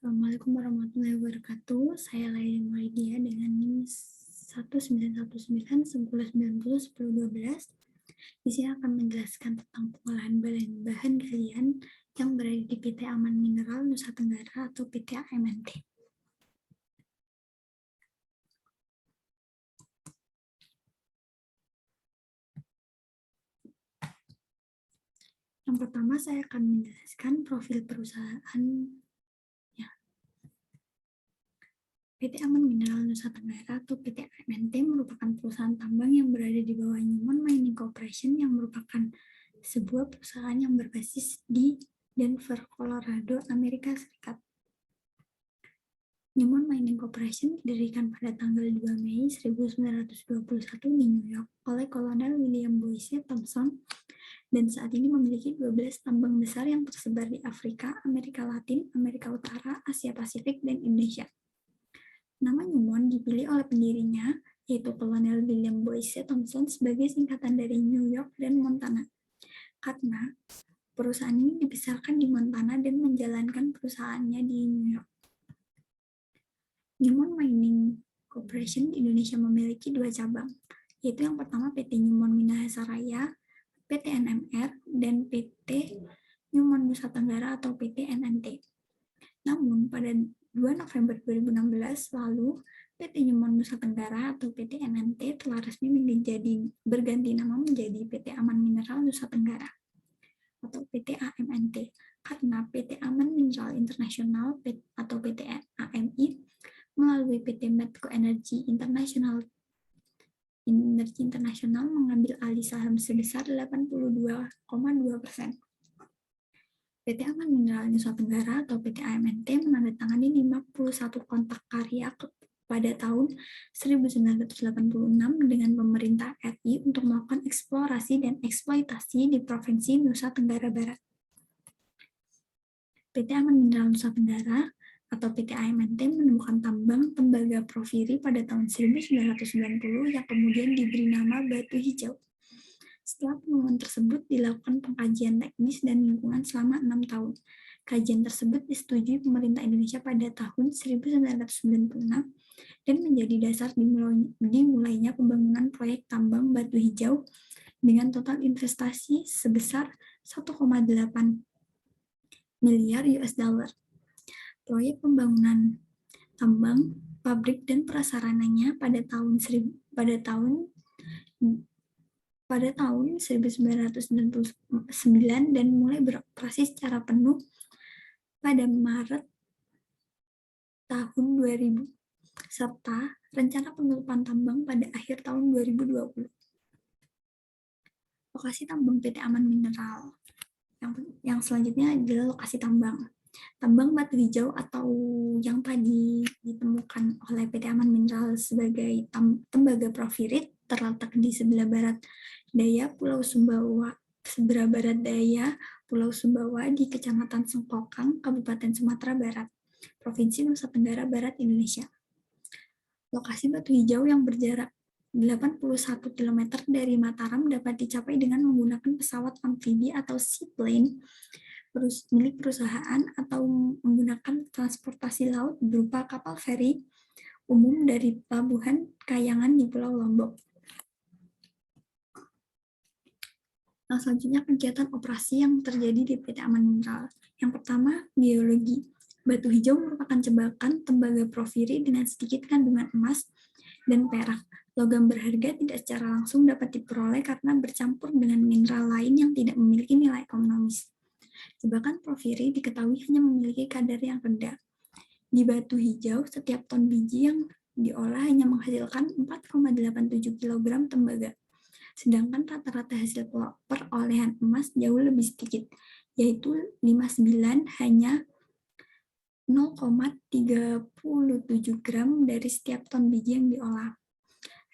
Assalamualaikum warahmatullahi wabarakatuh. Saya Laila Maidia dengan NIM 1919 1090 1012. Di sini akan menjelaskan tentang pengolahan bahan galian yang berada di PT Aman Mineral Nusa Tenggara atau PT AMNT. Yang pertama saya akan menjelaskan profil perusahaan. PT Aman Mineral Nusa Tenggara atau PT AMNT merupakan perusahaan tambang yang berada di bawah Newmont Mining Corporation yang merupakan sebuah perusahaan yang berbasis di Denver, Colorado, Amerika Serikat. Newmont Mining Corporation didirikan pada tanggal 2 Mei 1921 di New York oleh Kolonel William Boyce Thompson dan saat ini memiliki 12 tambang besar yang tersebar di Afrika, Amerika Latin, Amerika Utara, Asia Pasifik, dan Indonesia. Nama Newmont dipilih oleh pendirinya, yaitu Kolonel William Boyce Thompson sebagai singkatan dari New York dan Montana. Karena perusahaan ini dibesarkan di Montana dan menjalankan perusahaannya di New York. Newmont Mining Corporation di Indonesia memiliki 2 cabang, yaitu yang pertama PT Newmont Minahasa Raya, PT NMR, dan PT Newmont Nusa Tenggara atau PT NNT. Namun, pada 2 November 2016 lalu, PT Newmont Nusa Tenggara atau PT NNT telah resmi berganti nama menjadi PT Aman Mineral Nusa Tenggara atau PT AMNT karena PT Aman Mineral International atau PT AMI melalui PT Medco Energy International mengambil alih saham sebesar 82,2%. PT Aman Mineral Nusa Tenggara atau PT AMNT menandatangani 51 kontrak karya pada tahun 1986 dengan pemerintah RI untuk melakukan eksplorasi dan eksploitasi di Provinsi Nusa Tenggara Barat. PT Aman Mineral Nusa Tenggara atau PT AMNT menemukan tambang tembaga porfiri pada tahun 1990 yang kemudian diberi nama Batu Hijau. Setelah penemuan tersebut dilakukan pengkajian teknis dan lingkungan selama 6 tahun. Kajian tersebut disetujui pemerintah Indonesia pada tahun 1996 dan menjadi dasar dimulainya pembangunan proyek tambang Batu Hijau dengan total investasi sebesar 1,8 miliar US dollar. Proyek pembangunan tambang, pabrik dan prasarananya pada tahun 1999 dan mulai beroperasi secara penuh pada Maret tahun 2000, serta rencana penutupan tambang pada akhir tahun 2020. Lokasi tambang PT Aman Mineral. Yang selanjutnya adalah lokasi tambang. Tambang Batu Hijau atau yang tadi ditemukan oleh PT Aman Mineral sebagai tembaga porfirit terletak di sebelah barat daya Pulau Sumbawa di Kecamatan Sengkokang, Kabupaten Sumatera Barat, Provinsi Nusa Tenggara Barat, Indonesia. Lokasi Batu Hijau yang berjarak 81 km dari Mataram dapat dicapai dengan menggunakan pesawat amfibi atau seaplane milik perusahaan atau menggunakan transportasi laut berupa kapal feri umum dari Pelabuhan Kayangan di Pulau Lombok. Nah, selanjutnya kegiatan operasi yang terjadi di PT Aman Mineral. Yang pertama, geologi. Batu hijau merupakan jebakan tembaga porfiri dengan sedikit kandungan emas dan perak. Logam berharga tidak secara langsung dapat diperoleh karena bercampur dengan mineral lain yang tidak memiliki nilai ekonomis. Jebakan porfiri diketahui hanya memiliki kadar yang rendah. Di batu hijau, setiap ton biji yang diolah hanya menghasilkan 4,87 kg tembaga. Sedangkan rata-rata hasil perolehan emas jauh lebih sedikit, yaitu 59 hanya 0,37 gram dari setiap ton biji yang diolah.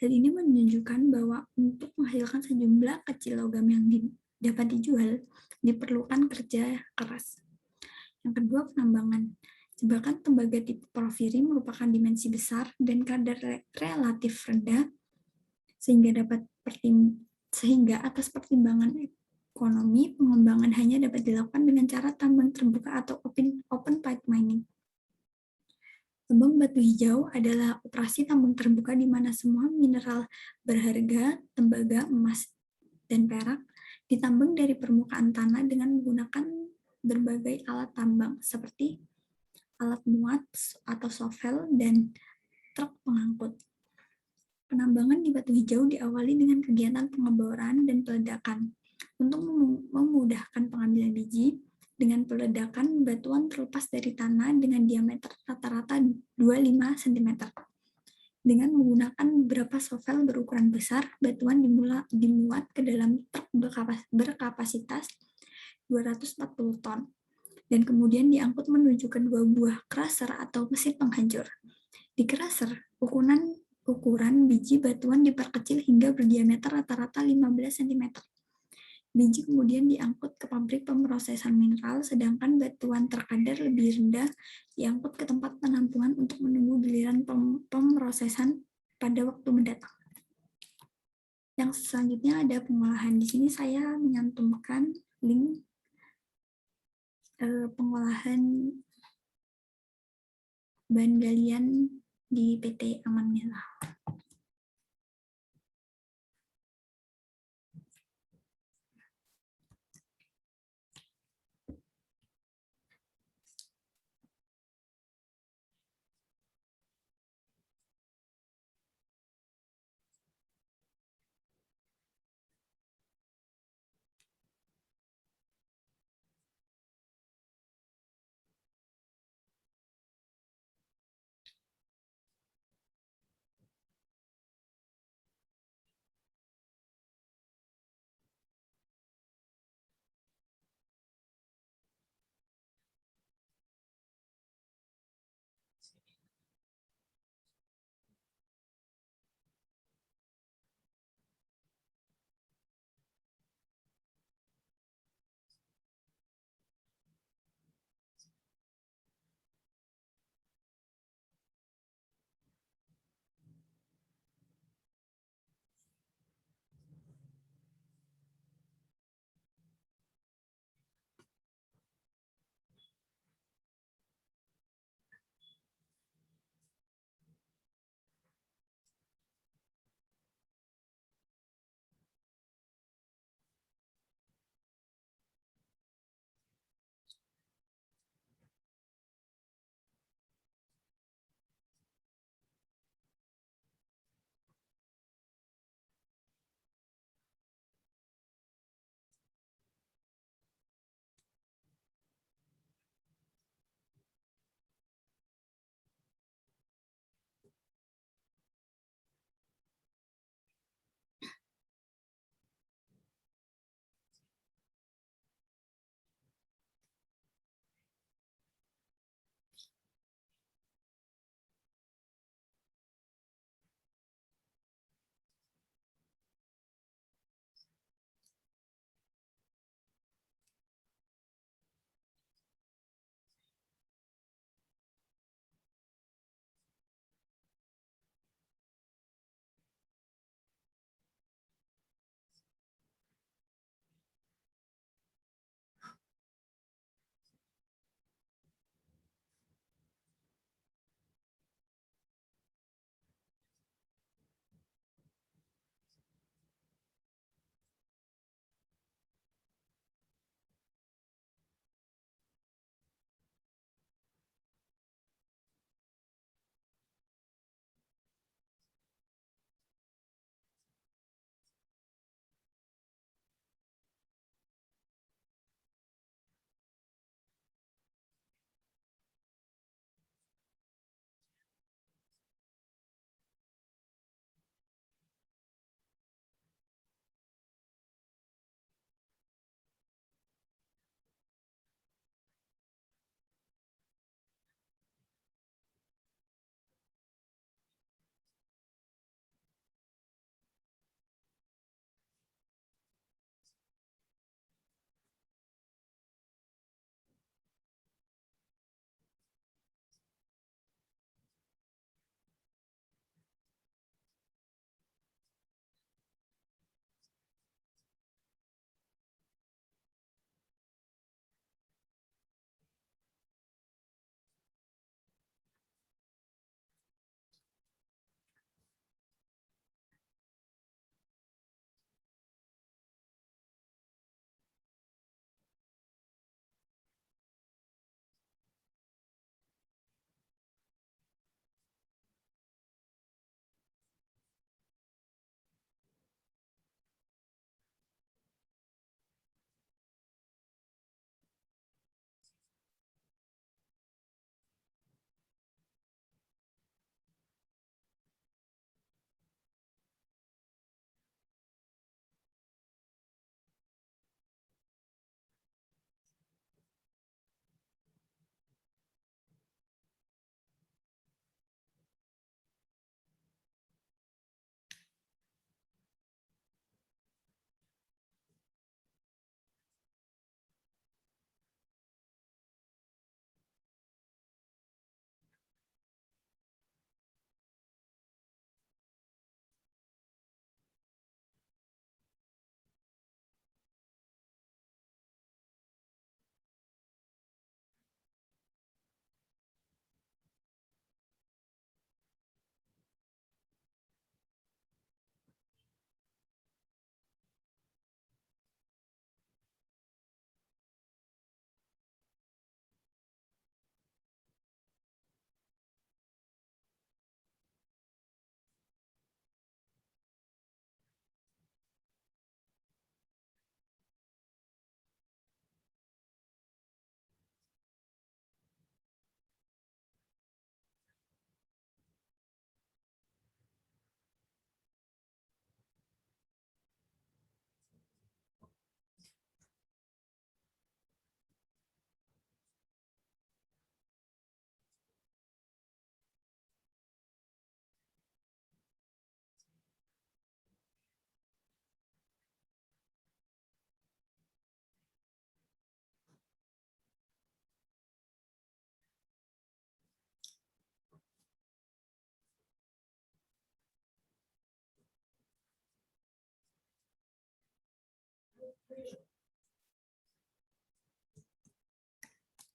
Hal ini menunjukkan bahwa untuk menghasilkan sejumlah kecil logam yang dapat dijual, diperlukan kerja keras. Yang kedua, penambangan. Jebakan tembaga tipe porfiri merupakan dimensi besar dan kadar relatif rendah, sehingga atas pertimbangan ekonomi, pengembangan hanya dapat dilakukan dengan cara tambang terbuka atau open pit mining. Tambang batu hijau adalah operasi tambang terbuka di mana semua mineral berharga, tembaga, emas, dan perak ditambang dari permukaan tanah dengan menggunakan berbagai alat tambang seperti alat muat atau shovel dan truk pengangkut. Penambangan di batu hijau diawali dengan kegiatan pengeboran dan peledakan. Untuk memudahkan pengambilan biji, dengan peledakan batuan terlepas dari tanah dengan diameter rata-rata 25 cm. Dengan menggunakan beberapa shovel berukuran besar, batuan dimuat ke dalam truk berkapasitas 240 ton dan kemudian diangkut menuju kedua buah crusher atau mesin penghancur. Di crusher, ukuran biji batuan diperkecil hingga berdiameter rata-rata 15 cm. Biji kemudian diangkut ke pabrik pemrosesan mineral, sedangkan batuan terkadar lebih rendah diangkut ke tempat penampungan untuk menunggu giliran pemrosesan pada waktu mendatang. Yang selanjutnya ada pengolahan. Di sini saya menyantumkan link pengolahan bahan galian di PT Aman Mineral.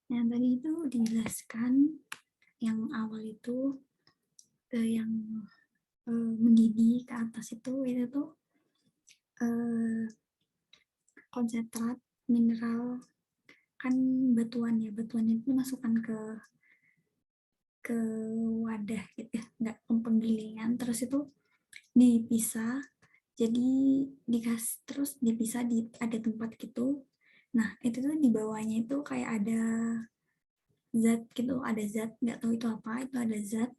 Yang tadi itu dijelaskan yang awal itu yang mendidih ke atas itu tuh konsentrat mineral kan batuan ya, batuan itu masukkan ke wadah gitu ya, nggak penggilingan, terus itu dipisah, jadi dikasih terus dipisah di ada tempat gitu. Nah itu tuh di bawahnya itu kayak ada zat gitu, ada zat nggak tahu itu apa, itu ada zat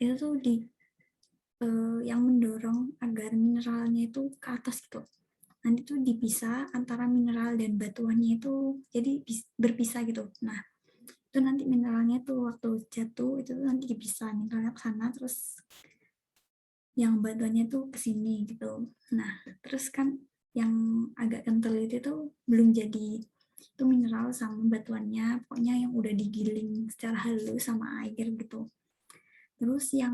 itu tuh yang mendorong agar mineralnya itu ke atas gitu. Nanti tuh dipisah antara mineral dan batuannya itu, jadi berpisah gitu. Nah itu nanti mineralnya tuh waktu jatuh itu tuh nanti dipisah, mineralnya ke sana terus yang batuannya tuh ke sini gitu. Nah terus kan yang agak kental itu tuh belum jadi, itu mineral sama batuannya pokoknya yang udah digiling secara halus sama air gitu. Terus yang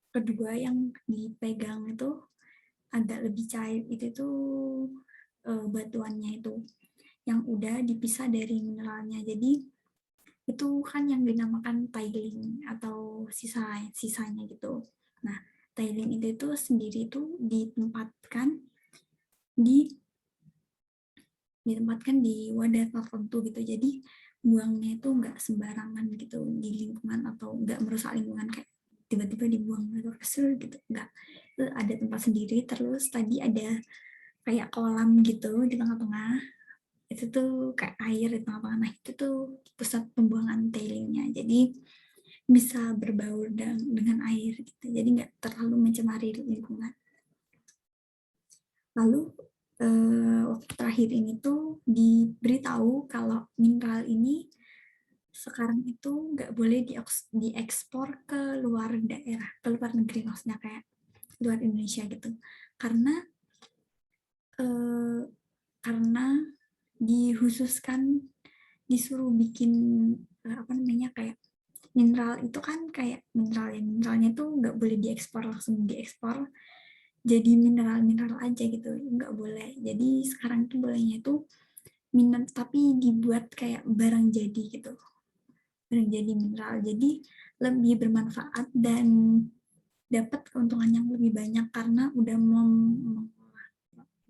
kedua yang dipegang itu agak lebih cair, itu tuh batuannya itu yang udah dipisah dari mineralnya. Jadi itu kan yang dinamakan tiling atau sisanya gitu. Nah, tiling itu sendiri itu di ditempatkan di wadah tertentu gitu. Jadi buangnya itu nggak sembarangan gitu di lingkungan atau nggak merusak lingkungan kayak tiba-tiba dibuang gitu kesel gitu, nggak. Itu ada tempat sendiri, terus tadi ada kayak kolam gitu di tengah-tengah, itu tuh kayak air di tengah-tengah. Nah itu tuh pusat pembuangan tailingnya, jadi bisa berbaur dengan air gitu, jadi nggak terlalu mencemari lingkungan. Lalu waktu terakhir ini tuh diberitahu kalau mineral ini sekarang itu nggak boleh diekspor ke luar daerah, ke luar negeri maksudnya kayak luar Indonesia gitu, karena eh, karena dihususkan disuruh bikin apa namanya kayak mineral itu kan kayak mineralnya tuh nggak boleh diekspor, langsung diekspor jadi mineral aja gitu, nggak boleh. Jadi sekarang tuh bolehnya tuh tapi dibuat kayak barang jadi gitu, barang jadi mineral, jadi lebih bermanfaat dan dapat keuntungan yang lebih banyak karena udah mengolah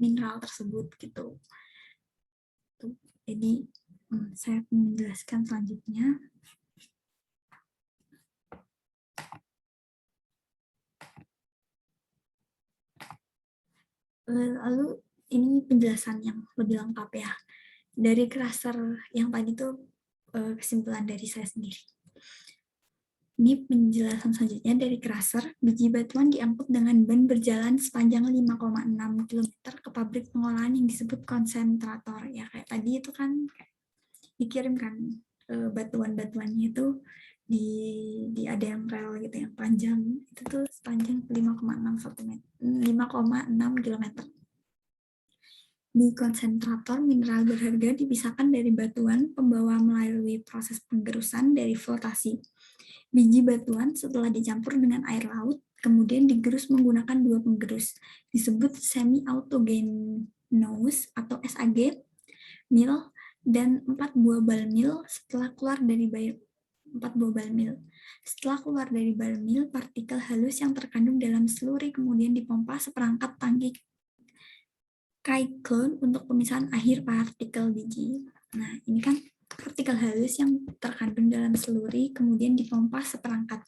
mineral tersebut gitu. Jadi saya menjelaskan selanjutnya. Lalu ini penjelasan yang lebih lengkap ya. Dari cluster yang tadi tuh kesimpulan dari saya sendiri. Ini penjelasan selanjutnya dari cluster. Biji batuan diangkut dengan ban berjalan sepanjang 5,6 km ke pabrik pengolahan yang disebut konsentrator. Ya kayak tadi itu kan dikirimkan batuan-batuannya itu di ada yang rel gitu yang panjang, itu tuh sepanjang 5,6 km. Di konsentrator, mineral berharga dipisahkan dari batuan pembawa melalui proses penggerusan dari flotasi. Biji batuan setelah dicampur dengan air laut, kemudian digerus menggunakan dua penggerus, disebut semi-autogenous atau SAG, mill, dan 4 buah bal mill. Setelah keluar dari 4 buah bal mill. Setelah keluar dari bal mill, partikel halus yang terkandung dalam slurry kemudian dipompa seperangkat tangki cyclone untuk pemisahan akhir partikel biji. Nah, ini kan partikel halus yang terkandung dalam slurry kemudian dipompa seperangkat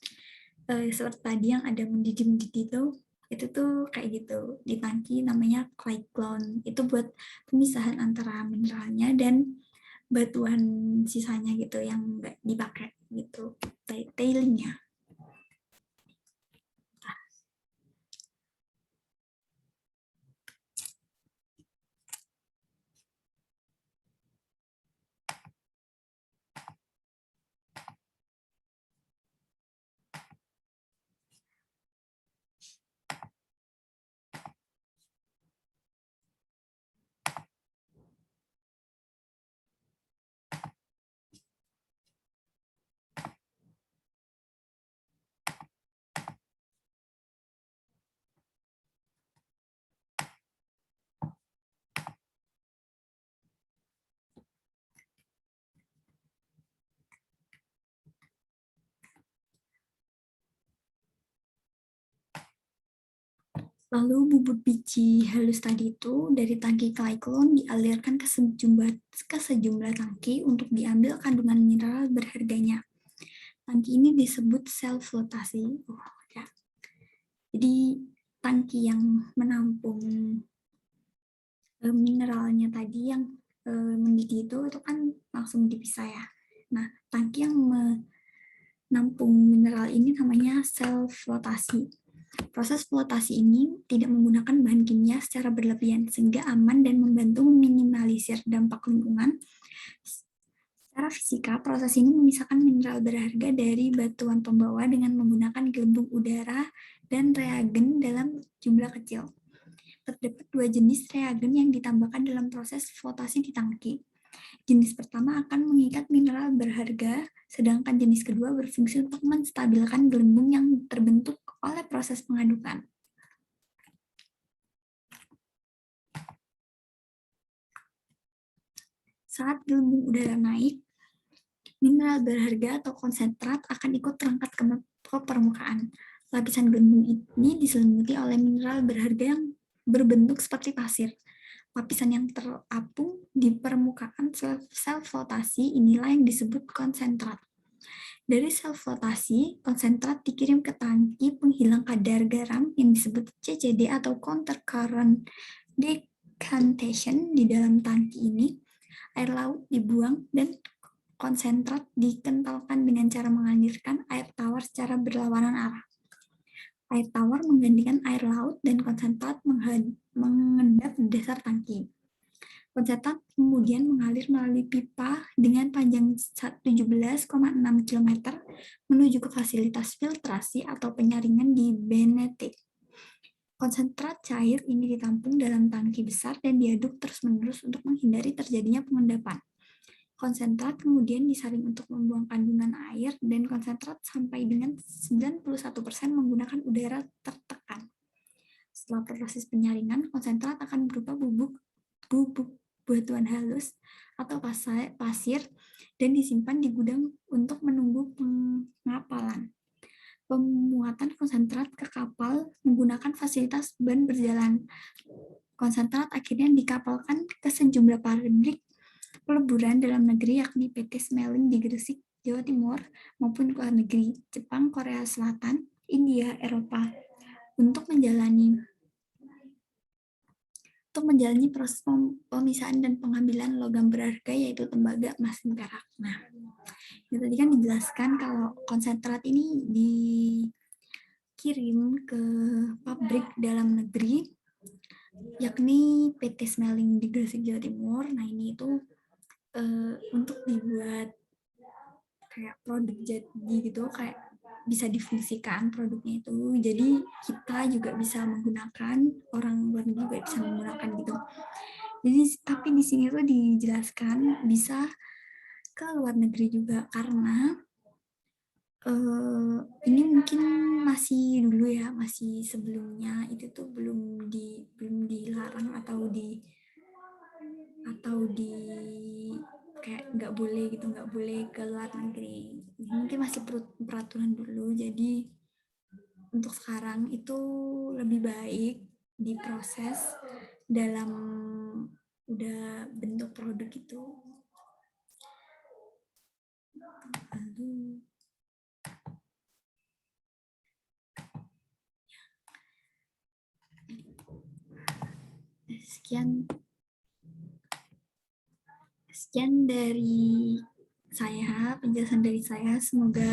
seperti tadi yang ada mendidih-mendidih itu tuh kayak gitu di tangki namanya cyclone, itu buat pemisahan antara mineralnya dan batuan sisanya gitu yang nggak dipakai gitu, tailingnya. Lalu bubuk biji halus tadi itu dari tangki Clycolon dialirkan ke sejumlah tangki untuk diambil kandungan mineral berharganya. Tangki ini disebut sel flotasi. Ya. Jadi tangki yang menampung mineralnya tadi yang mendidih itu kan langsung dipisah ya. Nah, tangki yang menampung mineral ini namanya sel flotasi. Proses flotasi ini tidak menggunakan bahan kimia secara berlebihan sehingga aman dan membantu meminimalisir dampak lingkungan. Secara fisika, proses ini memisahkan mineral berharga dari batuan pembawa dengan menggunakan gelembung udara dan reagen dalam jumlah kecil. Terdapat dua jenis reagen yang ditambahkan dalam proses flotasi di tangki. Jenis pertama akan mengikat mineral berharga, sedangkan jenis kedua berfungsi untuk menstabilkan gelembung yang terbentuk oleh proses pengadukan. Saat gelembung udara naik, mineral berharga atau konsentrat akan ikut terangkat ke permukaan. Lapisan gelembung ini diselimuti oleh mineral berharga yang berbentuk seperti pasir. Lapisan yang terapung di permukaan sel flotasi inilah yang disebut konsentrat. Dari sel flotasi, konsentrat dikirim ke tangki penghilang kadar garam yang disebut CCD atau counter current decantation. Di dalam tangki ini, air laut dibuang dan konsentrat dikentalkan dengan cara mengalirkan air tawar secara berlawanan arah. Air tawar menggantikan air laut dan konsentrat mengendap di dasar tangki. Konsentrat kemudian mengalir melalui pipa dengan panjang 17,6 km menuju ke fasilitas filtrasi atau penyaringan di Benete. Konsentrat cair ini ditampung dalam tangki besar dan diaduk terus-menerus untuk menghindari terjadinya pengendapan. Konsentrat kemudian disaring untuk membuang kandungan air dan konsentrat sampai dengan 91% menggunakan udara tertekan. Setelah proses penyaringan, konsentrat akan berupa bubuk batuan halus atau pasir dan disimpan di gudang untuk menunggu pengapalan. Pemuatan konsentrat ke kapal menggunakan fasilitas ban berjalan. Konsentrat akhirnya dikapalkan ke sejumlah pabrik peleburan dalam negeri yakni PT Smelling di Gresik, Jawa Timur, maupun luar negeri, Jepang, Korea Selatan, India, Eropa, untuk menjalani proses pemisahan dan pengambilan logam berharga yaitu tembaga, emas, dan perak. Nah, tadi kan dijelaskan kalau konsentrat ini dikirim ke pabrik dalam negeri, yakni PT Smelling di Gresik, Jawa Timur. Nah, ini itu untuk dibuat kayak produk jadi gitu, kayak bisa difungsikan produknya itu. Jadi kita juga bisa menggunakan, orang luar negeri juga bisa menggunakan gitu. Jadi tapi di sini tuh dijelaskan bisa ke luar negeri juga karena ini mungkin masih dulu ya, masih sebelumnya itu tuh belum dilarang atau di kayak nggak boleh gitu, nggak boleh ke luar negeri. Mungkin masih peraturan dulu. Jadi untuk sekarang itu lebih baik diproses dalam udah bentuk produk itu. Lalu sekian dari saya, penjelasan dari saya. Semoga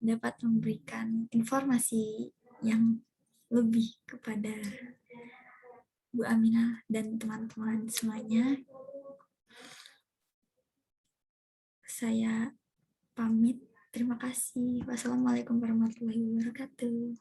dapat memberikan informasi yang lebih kepada Bu Aminah dan teman-teman semuanya. Saya pamit. Terima kasih. Wassalamualaikum warahmatullahi wabarakatuh.